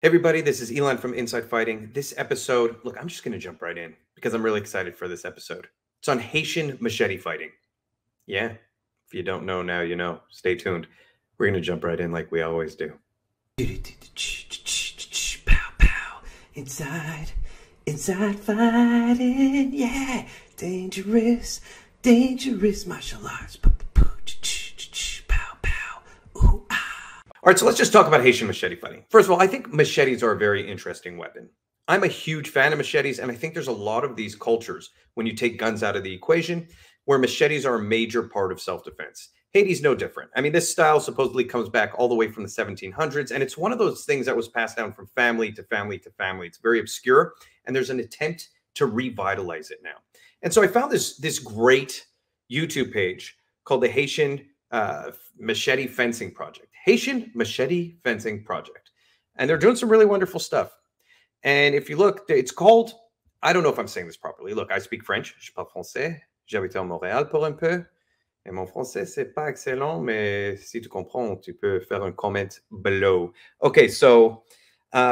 Hey everybody, this is Elon from Inside Fighting. This episode, look, I'm just going to jump right in because I'm really excited for this episode. It's on Haitian machete fighting. Yeah, if you don't know now, you know. Stay tuned. We're going to jump right in like we always do. Pow pow, inside fighting, yeah, dangerous martial arts. Pow pow, ooh ah. All right, so let's just talk about Haitian machete fighting. First of all, I think machetes are a very interesting weapon. I'm a huge fan of machetes, and I think there's a lot of these cultures, when you take guns out of the equation, where machetes are a major part of self-defense. Haiti's no different. I mean, this style supposedly comes back all the way from the 1700s, and it's one of those things that was passed down from family to family to family. It's very obscure, and there's an attempt to revitalize it now. And so I found this great YouTube page called the Haitian Machete Fencing Project. Haitian Machete Fencing Project. And they're doing some really wonderful stuff. And if you look, it's called, I don't know if I'm saying this properly. Look, I speak French. Je parle français. J'habite à Montréal pour un peu. Et mon français, c'est pas excellent, mais si tu comprends, tu peux faire un comment below. Okay, so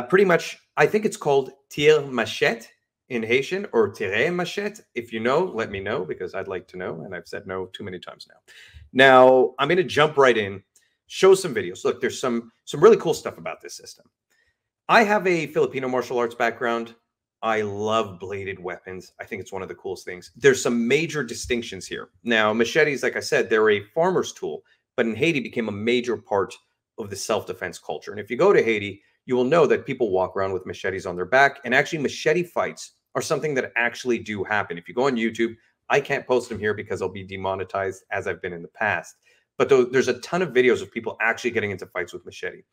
pretty much, I think it's called tire machette in Haitian, or tire machette. If you know, let me know, because I'd like to know, and I've said no too many times now. Now, I'm going to jump right in, show some videos. Look, there's some really cool stuff about this system. I have a Filipino martial arts background. I love bladed weapons. I think it's one of the coolest things. There's some major distinctions here. Now, machetes, like I said, they're a farmer's tool, but in Haiti became a major part of the self-defense culture. And if you go to Haiti, you will know that people walk around with machetes on their back. And actually, machete fights are something that actually do happen. If you go on YouTube, I can't post them here because I'll be demonetized, as I've been in the past. But there's a ton of videos of people actually getting into fights with machete.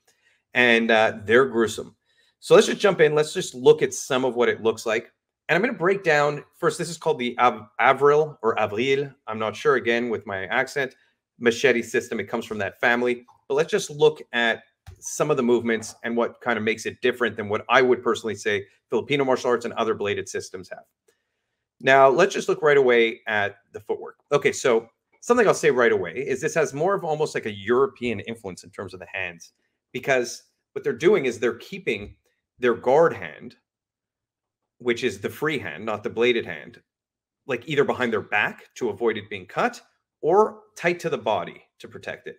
And they're gruesome. So let's just jump in. Let's just look at some of what it looks like. And I'm going to break down, first, this is called the Avril or Avril. I'm not sure, again, with my accent. Machete system. It comes from that family. But let's just look at some of the movements and what kind of makes it different than what I would personally say Filipino martial arts and other bladed systems have. Now, let's just look right away at the footwork. Okay, so something I'll say right away is this has more of almost like a European influence in terms of the hands, because what they're doing is they're keeping their guard hand, which is the free hand, not the bladed hand, like either behind their back to avoid it being cut or tight to the body to protect it.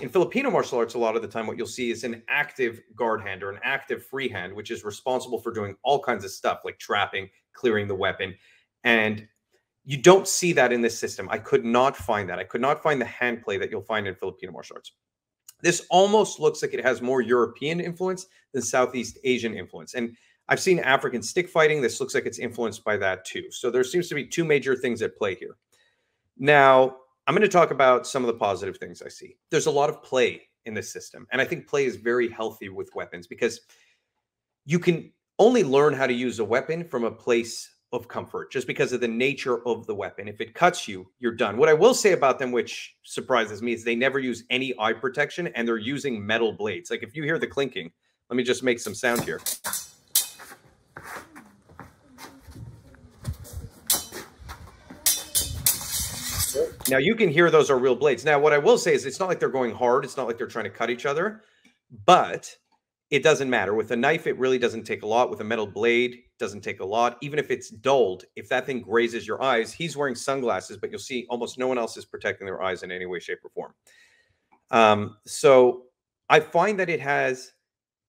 In Filipino martial arts, a lot of the time what you'll see is an active guard hand or an active free hand, which is responsible for doing all kinds of stuff like trapping, clearing the weapon. And you don't see that in this system. I could not find that. I could not find the hand play that you'll find in Filipino martial arts. This almost looks like it has more European influence than Southeast Asian influence. And I've seen African stick fighting. This looks like it's influenced by that too. So there seems to be two major things at play here. Now, I'm going to talk about some of the positive things I see. There's a lot of play in this system. And I think play is very healthy with weapons because you can only learn how to use a weapon from a place of comfort just because of the nature of the weapon. If it cuts you, you're done. What I will say about them, which surprises me, is they never use any eye protection and they're using metal blades. Like if you hear the clinking, let me just make some sound here. Now you can hear those are real blades. Now, what I will say is it's not like they're going hard. It's not like they're trying to cut each other, but it doesn't matter. With a knife, it really doesn't take a lot. With a metal blade, it doesn't take a lot. Even if it's dulled, if that thing grazes your eyes, he's wearing sunglasses, but you'll see almost no one else is protecting their eyes in any way, shape, or form. So I find that it has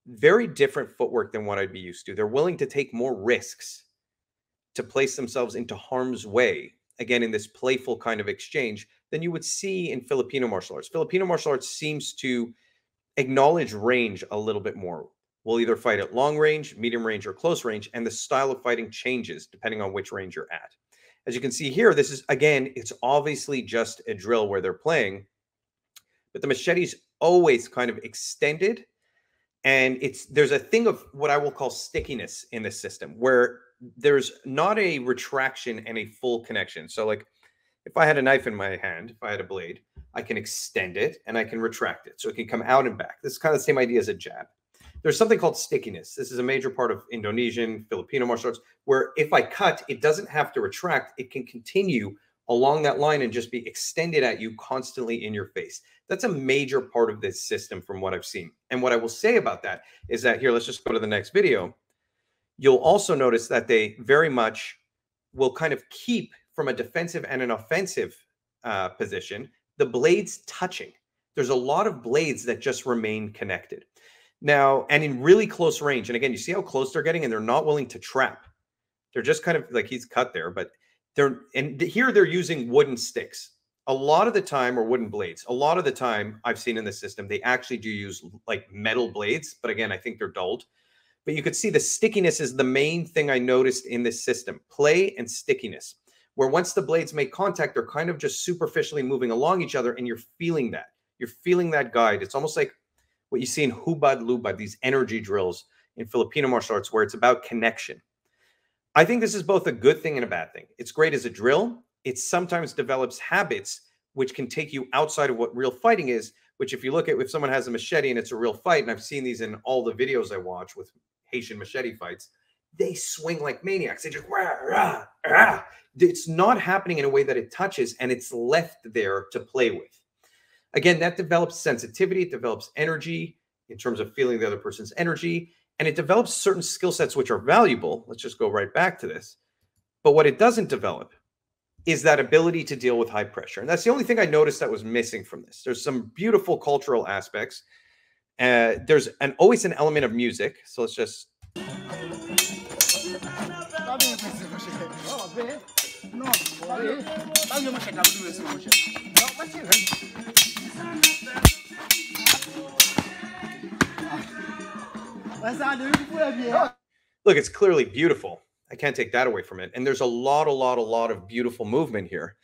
very different footwork than what I'd be used to. They're willing to take more risks to place themselves into harm's way, again, in this playful kind of exchange, than you would see in Filipino martial arts. Filipino martial arts seems to acknowledge range a little bit more. We'll either fight at long range, medium range, or close range, and the style of fighting changes depending on which range you're at. As you can see here, this is, again, it's obviously just a drill where they're playing, but the machete's always kind of extended, and there's a thing of what I will call stickiness in this system, where there's not a retraction and a full connection. So like if I had a knife in my hand, if I had a blade, I can extend it and I can retract it. So it can come out and back. This is kind of the same idea as a jab. There's something called stickiness. This is a major part of Indonesian, Filipino martial arts, where if I cut, it doesn't have to retract. It can continue along that line and just be extended at you constantly in your face. That's a major part of this system from what I've seen. And what I will say about that is that here, let's just go to the next video. You'll also notice that they very much will kind of keep from a defensive and an offensive position, the blades touching. There's a lot of blades that just remain connected. Now, and in really close range, and again, you see how close they're getting, and they're not willing to trap. They're just kind of like, he's cut there, but here they're using wooden sticks. A lot of the time, or wooden blades, a lot of the time I've seen in the system, they actually do use like metal blades, but again, I think they're dulled. But you could see the stickiness is the main thing I noticed in this system, play and stickiness, where once the blades make contact, they're kind of just superficially moving along each other, and you're feeling that. You're feeling that guide. It's almost like what you see in hubad lubad, these energy drills in Filipino martial arts, where it's about connection. I think this is both a good thing and a bad thing. It's great as a drill. It sometimes develops habits which can take you outside of what real fighting is, which if you look at, if someone has a machete and it's a real fight, and I've seen these in all the videos I watch with Haitian Machete fights, they swing like maniacs. They just, rah, rah, rah. It's not happening in a way that it touches, and it's left there to play with. Again, that develops sensitivity. It develops energy in terms of feeling the other person's energy. And it develops certain skill sets which are valuable. Let's just go right back to this. But what it doesn't develop is that ability to deal with high pressure. And that's the only thing I noticed that was missing from this. There's some beautiful cultural aspects. There's always an element of music. So let's just... Look, it's clearly beautiful. I can't take that away from it. And there's a lot of beautiful movement here.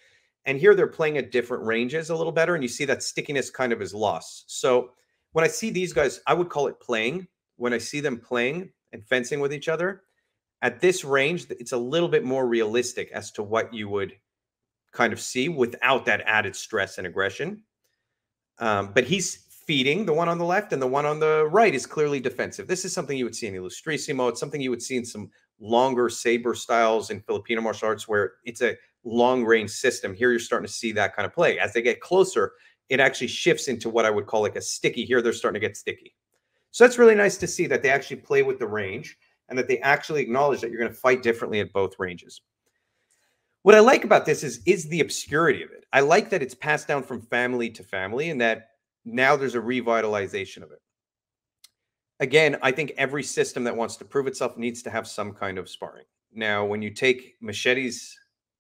And here they're playing at different ranges a little better. And you see that stickiness kind of is lost. So when I see these guys, I would call it playing. When I see them playing and fencing with each other, at this range, it's a little bit more realistic as to what you would kind of see without that added stress and aggression. But he's feeding, the one on the left, and the one on the right is clearly defensive. This is something you would see in Illustrissimo. It's something you would see in some longer saber styles in Filipino martial arts where it's a long-range system. Here you're starting to see that kind of play. As they get closer, it actually shifts into what I would call like a sticky. Here they're starting to get sticky. So that's really nice to see that they actually play with the range and that they actually acknowledge that you're going to fight differently at both ranges. What I like about this is the obscurity of it. I like that it's passed down from family to family and that now there's a revitalization of it. Again, I think every system that wants to prove itself needs to have some kind of sparring. Now, when you take machetes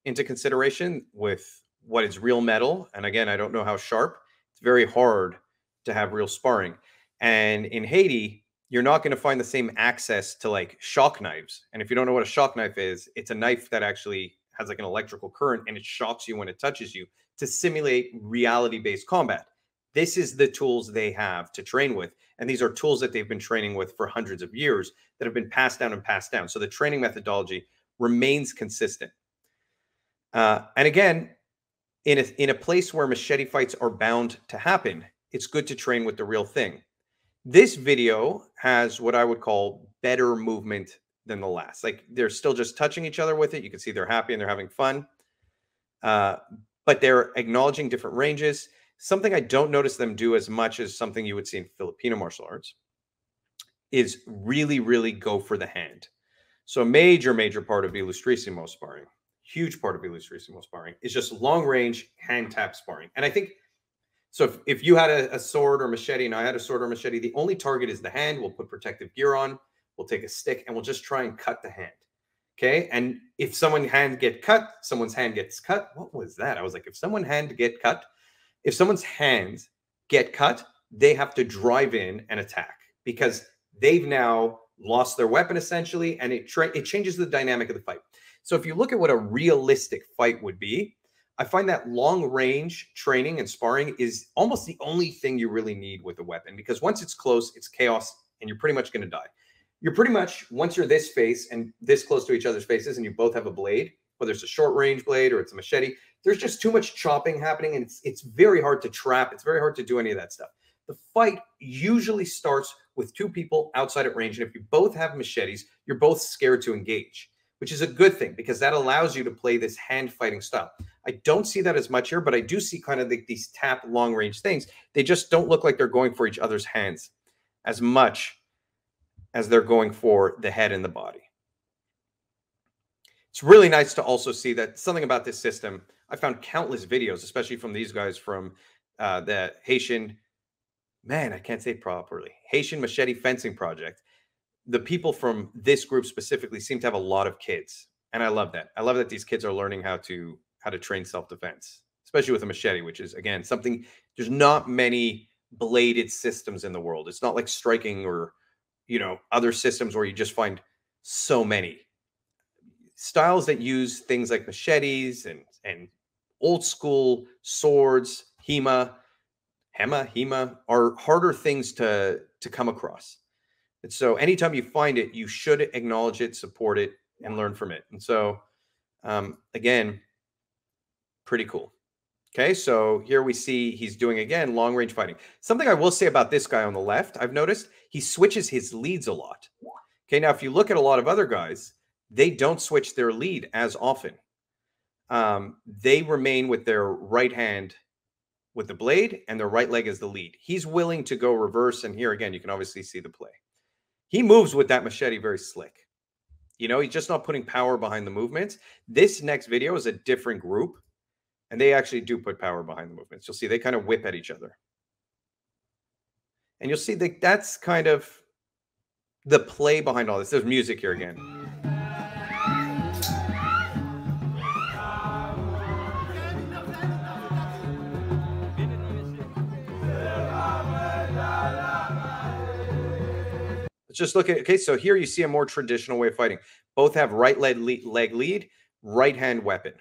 into consideration with what is real metal, and again, I don't know how sharp, it's very hard to have real sparring. And in Haiti, you're not going to find the same access to like shock knives. And if you don't know what a shock knife is, it's a knife that actually has like an electrical current and it shocks you when it touches you to simulate reality-based combat. This is the tools they have to train with. And these are tools that they've been training with for hundreds of years that have been passed down and passed down. So the training methodology remains consistent. And again, in a place where machete fights are bound to happen, it's good to train with the real thing. This video has what I would call better movement than the last. Like they're still just touching each other with it. You can see they're happy and they're having fun. But they're acknowledging different ranges. Something I don't notice them do as much as something you would see in Filipino martial arts is really, really go for the hand. So a major part of Illustrissimo sparring, huge part of Illustrissimo sparring is just long range hand tap sparring. And I think, so if you had a sword or machete and I had a sword or machete, the only target is the hand. We'll put protective gear on, we'll take a stick and we'll just try and cut the hand. Okay. And if someone's hand gets cut, someone's hand gets cut. What was that? I was like, if someone's hand get cut, if someone's hands get cut, they have to drive in and attack because they've now lost their weapon essentially, and it changes the dynamic of the fight. So if you look at what a realistic fight would be, I find that long range training and sparring is almost the only thing you really need with a weapon, because once it's close, it's chaos and you're pretty much going to die. You're pretty much, once you're this face and this close to each other's faces and you both have a blade, whether it's a short range blade or it's a machete, there's just too much chopping happening and it's very hard to trap. It's very hard to do any of that stuff. The fight usually starts with two people outside at range. And if you both have machetes, you're both scared to engage. which is a good thing because that allows you to play this hand fighting style. I don't see that as much here, but I do see kind of these tap long range things. They just don't look like they're going for each other's hands as much as they're going for the head and the body. It's really nice to also see that something about this system. I found countless videos, especially from these guys from the Haitian, man, I can't say it properly, Haitian Machete Fencing Project. The people from this group specifically seem to have a lot of kids. And I love that. I love that these kids are learning how to train self-defense, especially with a machete, which is, again, something, there's not many bladed systems in the world. It's not like striking or, other systems where you just find so many styles that use things like machetes and old school swords, hema are harder things to come across. And so anytime you find it, you should acknowledge it, support it, and learn from it. And so, again, pretty cool. Okay, so here we see he's doing, again, long-range fighting. Something I will say about this guy on the left, I've noticed he switches his leads a lot. Okay, now if you look at a lot of other guys, they don't switch their lead as often. They remain with their right hand with the blade and their right leg as the lead. He's willing to go reverse, and here, again, you can obviously see the play. He moves with that machete very slick. He's just not putting power behind the movements. This next video is a different group, and they actually do put power behind the movements. You'll see they kind of whip at each other. And you'll see that that's kind of the play behind all this. There's music here again. Let's just look at, okay, so here you see a more traditional way of fighting. Both have right leg lead, right hand weapon.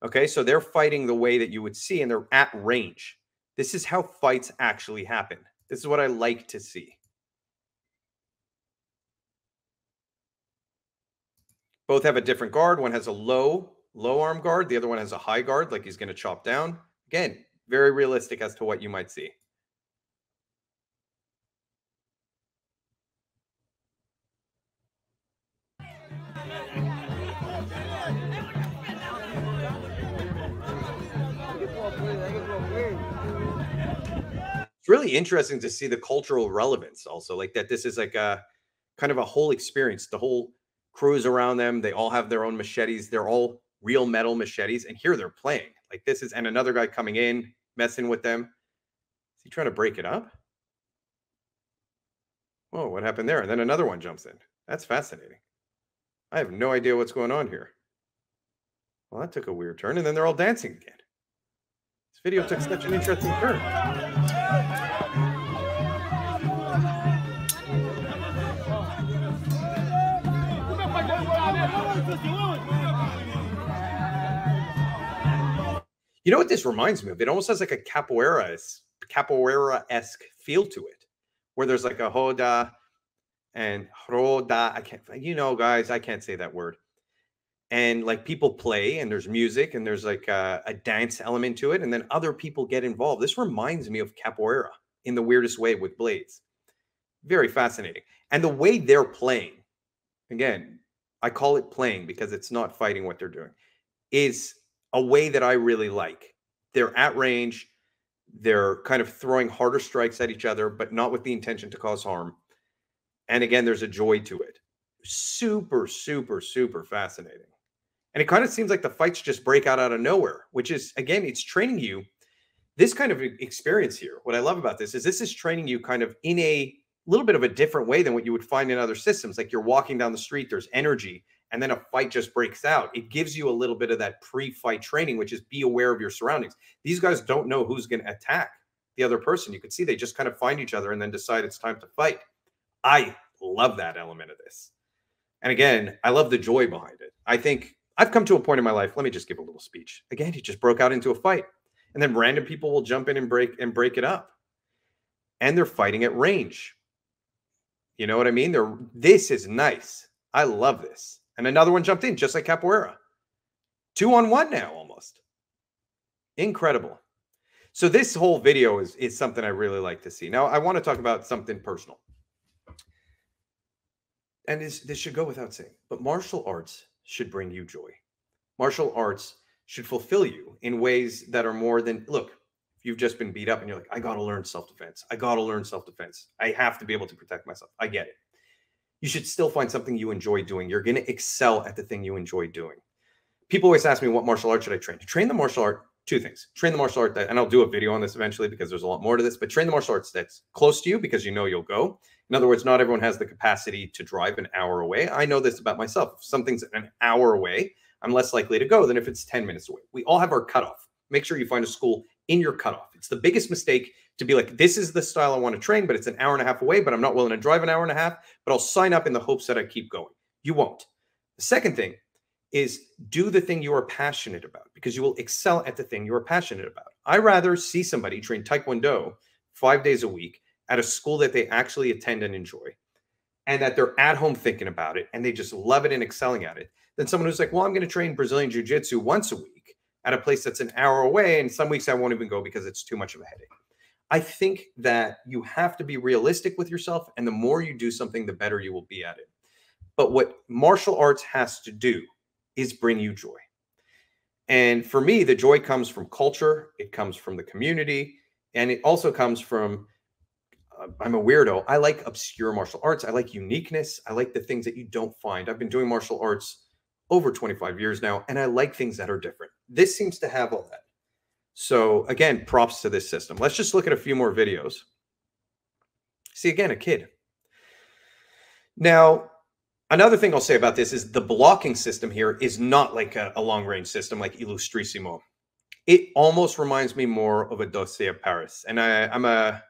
Okay, so they're fighting the way that you would see, and they're at range. This is how fights actually happen. This is what I like to see. Both have a different guard. One has a low arm guard. The other one has a high guard, like he's going to chop down. Again, very realistic as to what you might see. It's really interesting to see the cultural relevance also, like that this is like a kind of a whole experience. The whole crews around them, they all have their own machetes. They're all real metal machetes. And here they're playing. Like this is, and another guy coming in, messing with them. Is he trying to break it up? Whoa, what happened there? And then another one jumps in. That's fascinating. I have no idea what's going on here. Well, that took a weird turn. And then they're all dancing again. This video took such an interesting turn. You know what this reminds me of? It almost has like a capoeira-esque feel to it, where there's like a hoda and roda. I can't, guys, I can't say that word. And like people play, and there's music, and there's like a dance element to it, and then other people get involved. This reminds me of capoeira in the weirdest way with blades. Very fascinating. And the way they're playing, again, I call it playing because it's not fighting what they're doing, is a way that I really like. They're at range. They're kind of throwing harder strikes at each other, but not with the intention to cause harm. And again, there's a joy to it. Super, super, super fascinating. And it kind of seems like the fights just break out of nowhere, which is, again, it's training you. This kind of experience here, what I love about this is training you kind of in a little bit of a different way than what you would find in other systems. Like you're walking down the street, there's energy, and then a fight just breaks out. It gives you a little bit of that pre-fight training, which is be aware of your surroundings. These guys don't know who's going to attack the other person. You can see they just kind of find each other and then decide it's time to fight. I love that element of this. And again, I love the joy behind it. I think I've come to a point in my life. Let me just give a little speech. Again, he just broke out into a fight. And then random people will jump in and break it up. And they're fighting at range. You know what I mean? This is nice. I love this. And another one jumped in, just like capoeira. 2-on-1 now, almost. Incredible. So this whole video is something I really like to see. Now, I want to talk about something personal. And this should go without saying. But martial arts should bring you joy. Martial arts should fulfill you in ways that are more than, look, if you've just been beat up and you're like, I got to learn self-defense. I got to learn self-defense. I have to be able to protect myself. I get it. You should still find something you enjoy doing. You're going to excel at the thing you enjoy doing. People always ask me, what martial art should I train? To train the martial art, two things. Train the martial art that, and I'll do a video on this eventually because there's a lot more to this, but train the martial arts that's close to you because you know you'll go. In other words, not everyone has the capacity to drive an hour away. I know this about myself. If something's an hour away, I'm less likely to go than if it's 10 minutes away. We all have our cutoff. Make sure you find a school in your cutoff. It's the biggest mistake to be like, this is the style I want to train, but it's an hour and a half away, but I'm not willing to drive an hour and a half, but I'll sign up in the hopes that I keep going. You won't. The second thing is do the thing you are passionate about because you will excel at the thing you are passionate about. I rather see somebody train Taekwondo 5 days a week at a school that they actually attend and enjoy and that they're at home thinking about it and they just love it and excelling at it than someone who's like, well, I'm going to train Brazilian Jiu-Jitsu once a week at a place that's an hour away. And some weeks I won't even go because it's too much of a headache. I think that you have to be realistic with yourself. And the more you do something, the better you will be at it. But what martial arts has to do is bring you joy. And for me, the joy comes from culture. It comes from the community. And it also comes from, I'm a weirdo. I like obscure martial arts. I like uniqueness. I like the things that you don't find. I've been doing martial arts over 25 years now, and I like things that are different. This seems to have all that. So again, props to this system. Let's just look at a few more videos. See, again, a kid. Now, another thing I'll say about this is the blocking system here is not like a long-range system like Illustrissimo. It almost reminds me more of a Dossier Paris. And I'm a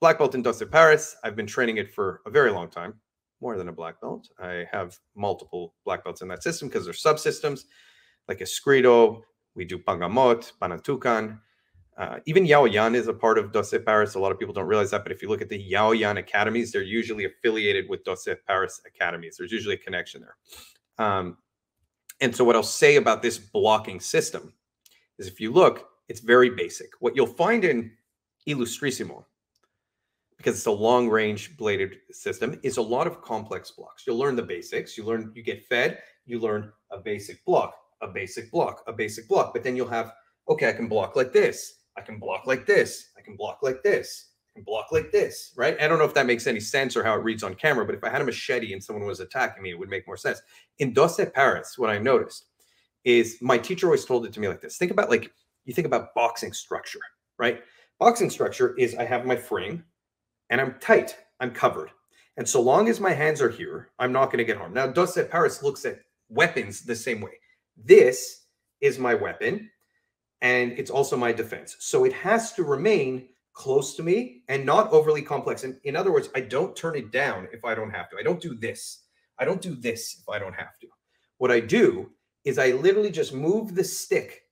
black belt in Dossier Paris. I've been training it for a very long time, more than a black belt. I have multiple black belts in that system because there's subsystems like Escrito. We do Pangamot, Panantukan. Even Yaoyan is a part of Dossier Paris. A lot of people don't realize that, but if you look at the Yaoyan academies, they're usually affiliated with Dossier Paris academies. There's usually a connection there. And so what I'll say about this blocking system is if you look, it's very basic. What you'll find in Illustrissimo, because it's a long-range bladed system, is a lot of complex blocks. You'll learn the basics. You get fed, you learn a basic block, a basic block, a basic block, but then you'll have, okay, I can block like this. I can block like this. I can block like this. I can block like this, right? I don't know if that makes any sense or how it reads on camera, but if I had a machete and someone was attacking me, it would make more sense. In Dossier Paris, what I noticed is my teacher always told it to me like this. Think about you think about boxing structure, right? Boxing structure is I have my frame and I'm tight, I'm covered. And so long as my hands are here, I'm not going to get harmed. Now, Dossier Paris looks at weapons the same way. This is my weapon. And it's also my defense. So it has to remain close to me and not overly complex. And in other words, I don't turn it down if I don't have to. I don't do this. I don't do this if I don't have to. What I do is I literally just move the stick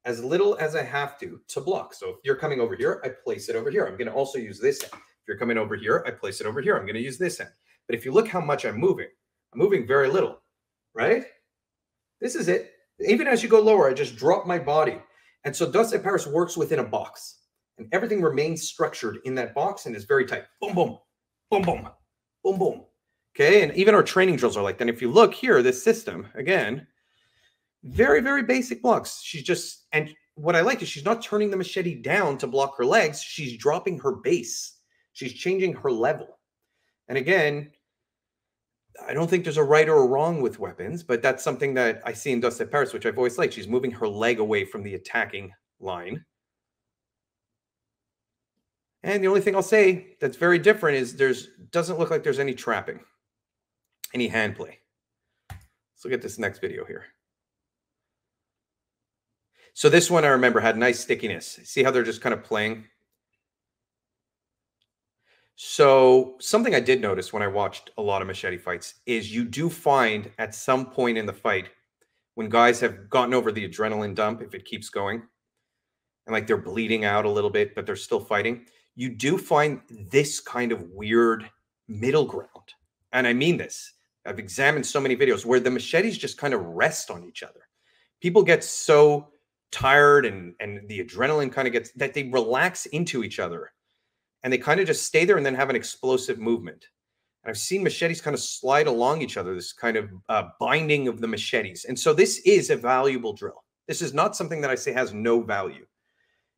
as little as I have to block. So if you're coming over here, I place it over here. I'm going to also use this hand. If you're coming over here, I place it over here. I'm going to use this hand. But if you look how much I'm moving very little, right? This is it. Even as you go lower, I just drop my body. And so Dossier Paris works within a box and everything remains structured in that box and is very tight. Boom, boom, boom, boom, boom, boom. Okay. And even our training drills are like that. And if you look here, this system, again, very, very basic blocks. And what I like is she's not turning the machete down to block her legs. She's dropping her base. She's changing her level. And again, I don't think there's a right or a wrong with weapons, but that's something that I see in Dossier Paris, which I've always liked. She's moving her leg away from the attacking line. And the only thing I'll say that's very different is doesn't look like there's any trapping, any hand play. Let's look at this next video here. So this one I remember had nice stickiness. See how they're just kind of playing? So something I did notice when I watched a lot of machete fights is you do find at some point in the fight when guys have gotten over the adrenaline dump, if it keeps going, and like they're bleeding out a little bit, but they're still fighting, you do find this kind of weird middle ground. And I mean this. I've examined so many videos where the machetes just kind of rest on each other. People get so tired and the adrenaline kind of gets that they relax into each other. And they kind of just stay there and then have an explosive movement. And I've seen machetes kind of slide along each other, this kind of binding of the machetes. And so this is a valuable drill. This is not something that I say has no value.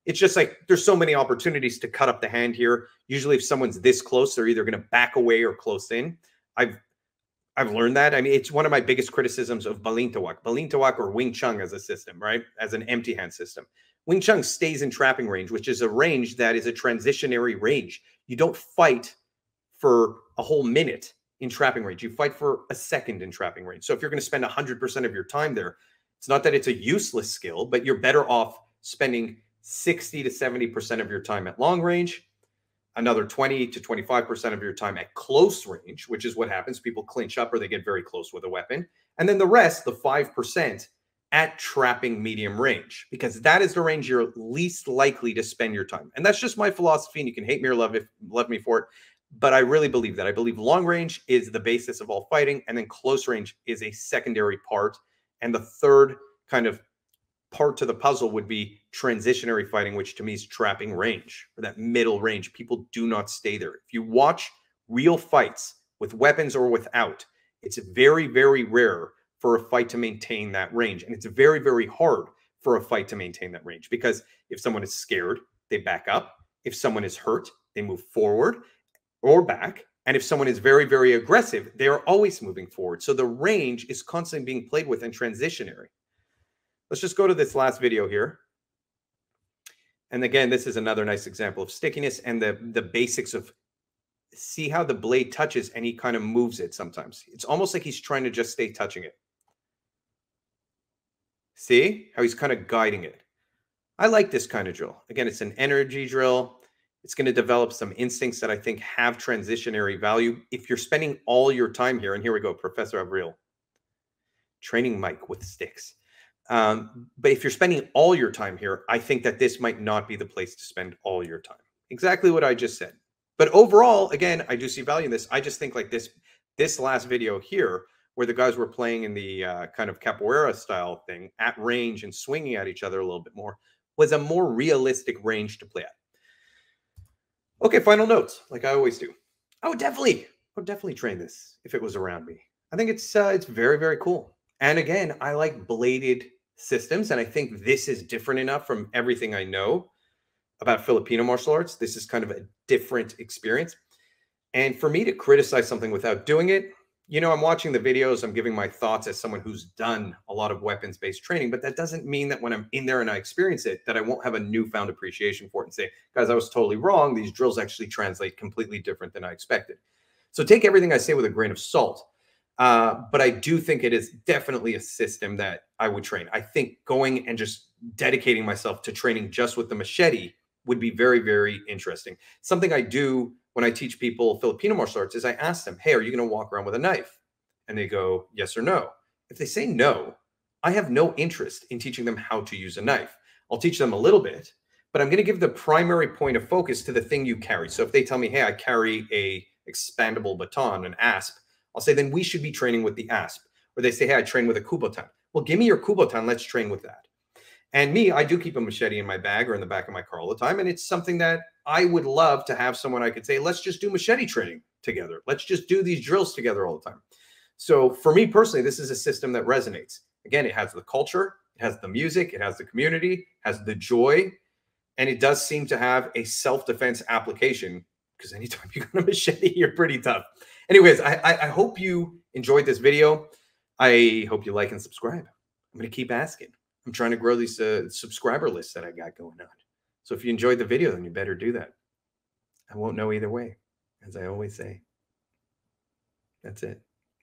It's just like there's so many opportunities to cut up the hand here. Usually if someone's this close, they're either going to back away or close in. I've learned that. I mean, it's one of my biggest criticisms of Balintawak or Wing Chun as a system, right? As an empty hand system. Wing Chun stays in trapping range, which is a range that is a transitionary range. You don't fight for a whole minute in trapping range. You fight for a second in trapping range. So if you're going to spend 100% of your time there, it's not that it's a useless skill, but you're better off spending 60 to 70% of your time at long range, another 20 to 25% of your time at close range, which is what happens. People clinch up or they get very close with a weapon. And then the rest, the 5%, at trapping medium range, because that is the range you're least likely to spend your time. And that's just my philosophy. And you can hate me or love me for it. But I really believe that. I believe long range is the basis of all fighting. And then close range is a secondary part. And the third kind of part to the puzzle would be transitionary fighting, which to me is trapping range, or that middle range. People do not stay there. If you watch real fights with weapons or without, it's very, very rare for a fight to maintain that range. And it's very, very hard for a fight to maintain that range, because if someone is scared, they back up. If someone is hurt, they move forward or back. And if someone is very, very aggressive, they are always moving forward. So the range is constantly being played with and transitionary. Let's just go to this last video here. And again, this is another nice example of stickiness and the basics of, see how the blade touches and he kind of moves it sometimes. It's almost like he's trying to just stay touching it. See how he's kind of guiding it. I like this kind of drill. Again, it's an energy drill. It's going to develop some instincts that I think have transitionary value. If you're spending all your time here, and here we go, Professor Avril, training Mike with sticks. But if you're spending all your time here, I think that this might not be the place to spend all your time. Exactly what I just said. But overall, again, I do see value in this. I just think like this last video here, where the guys were playing in the kind of capoeira style thing at range and swinging at each other a little bit more, was a more realistic range to play at. Okay, final notes, like I always do. I would definitely train this if it was around me. I think it's very, very cool. And again, I like bladed systems, and I think this is different enough from everything I know about Filipino martial arts. This is kind of a different experience. And for me to criticize something without doing it, you know, I'm watching the videos, I'm giving my thoughts as someone who's done a lot of weapons-based training, but that doesn't mean that when I'm in there and I experience it, that I won't have a newfound appreciation for it and say, guys, I was totally wrong. These drills actually translate completely different than I expected. So take everything I say with a grain of salt. But I do think it is definitely a system that I would train. I think going and just dedicating myself to training just with the machete would be very, very interesting. Something I do when I teach people Filipino martial arts is I ask them, hey, are you going to walk around with a knife? And they go, yes or no. If they say no, I have no interest in teaching them how to use a knife. I'll teach them a little bit, but I'm going to give the primary point of focus to the thing you carry. So if they tell me, hey, I carry a expandable baton, an asp, I'll say, then we should be training with the asp. Or they say, hey, I train with a kubotan. Well, give me your kubotan. Let's train with that. And me, I do keep a machete in my bag or in the back of my car all the time. And it's something that I would love to have someone I could say, let's just do machete training together. Let's just do these drills together all the time. So for me personally, this is a system that resonates. Again, it has the culture, it has the music, it has the community, has the joy, and it does seem to have a self-defense application, because anytime you got a machete, you're pretty tough. Anyways, I hope you enjoyed this video. I hope you like and subscribe. I'm going to keep asking. I'm trying to grow these subscriber lists that I got going on. So if you enjoyed the video, then you better do that. I won't know either way, as I always say. That's it.